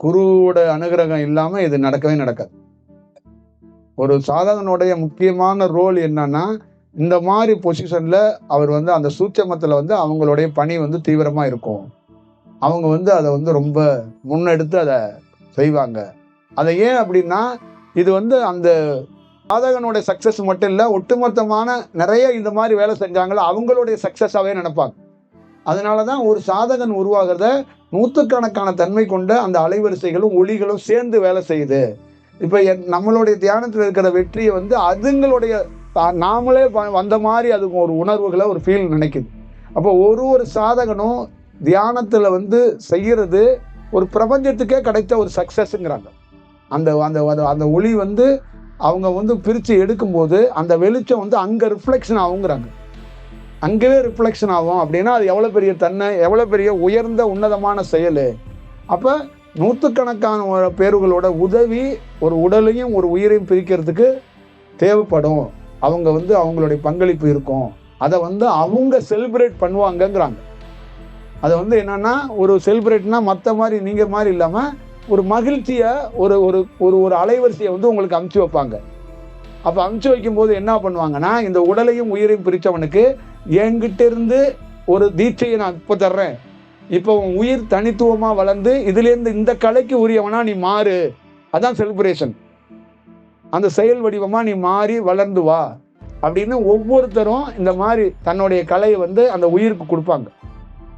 குருவோட அனுகிரகம் இல்லாம இது நடக்கவே நடக்காது. ஒரு சாதகனுடைய முக்கியமான ரோல் என்னன்னா, இந்த மாதிரி பொசிஷன்ல அவர் அந்த சூட்சமத்துல அவங்களுடைய பணி தீவிரமா இருக்கும். அவங்க அதை ரொம்ப முன்னெடுத்து அதை செய்வாங்க. அதை ஏன் அப்படின்னா, இது அந்த சாதகனுடைய சக்சஸ் மட்டும் இல்ல, ஒட்டுமொத்தமான நிறைய இந்த மாதிரி வேலை செஞ்சாங்களோ அவங்களுடைய சக்சஸாவே நினைப்பாங்க. அதனாலதான் ஒரு சாதகன் உருவாகிறத நூற்றுக்கணக்கான தன்மை கொண்ட அந்த அலைவரிசைகளும் ஒளிகளும் சேர்ந்து வேலை செய்யுது. இப்ப நம்மளுடைய தியானத்தில் இருக்கிற வெற்றியை அதுங்களுடைய நாமளே வந்த மாதிரி அதுக்கு ஒரு உணர்வுகளை ஒரு ஃபீல் நினைக்குது. அப்போ ஒரு சாதகனும் தியானத்துல செய்யறது ஒரு பிரபஞ்சத்துக்கே கிடைத்த ஒரு சக்சஸ்ங்கிறாங்க. அந்த அந்த அந்த ஒளி அவங்க பிரிச்சு எடுக்கும்போது அந்த வெளிச்சம் அங்க ரிஃப்ளெக்ஷன் ஆகுங்கிறாங்க. அங்கவே ரிஃப்ளெக்ஷன் ஆகும் அப்படின்னா அது எவ்வளவு பெரிய எவ்வளவு பெரிய உயர்ந்த உன்னதமான செயல். அப்ப நூற்றுக்கணக்கான பேர்களோட உதவி ஒரு உடலையும் ஒரு உயிரையும் பிரிக்கிறதுக்கு தேவைப்படும். அவங்க அவங்களுடைய பங்களிப்பு இருக்கும். அதை அவங்க செலிப்ரேட் பண்ணுவாங்கங்கிறாங்க. அதை என்னன்னா, ஒரு செலிப்ரேட்னா மற்ற மாதிரி நீங்க மாதிரி இல்லாம ஒரு மகிழ்ச்சியை ஒரு ஒரு ஒரு அலைவரிசையை உங்களுக்கு அமுச்சு வைப்பாங்க. அப்ப அமுச்சு வைக்கும் போது என்ன பண்ணுவாங்கன்னா, இந்த உடலையும் உயிரையும் பிரிச்சவனுக்கு என்கிட்ட இருந்து ஒரு தீட்சையை நான் இப்ப தர்றேன், இப்ப உன் உயிர் தனித்துவமா வளர்ந்து இதுல இருந்து இந்த கலைக்கு உரியவனா நீ மாறு. அதான் செலிப்ரேஷன். அந்த செயல் வடிவமா நீ மாறி வளர்ந்து வா அப்படின்னு ஒவ்வொருத்தரும் இந்த மாதிரி தன்னுடைய கலையை அந்த உயிருக்கு கொடுப்பாங்க.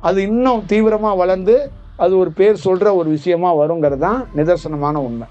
அது இன்னும் தீவிரமா வளர்ந்து அது ஒரு பேர் சொல்ற ஒரு விஷயமா வருங்கிறது தான் நிதர்சனமான உண்மை.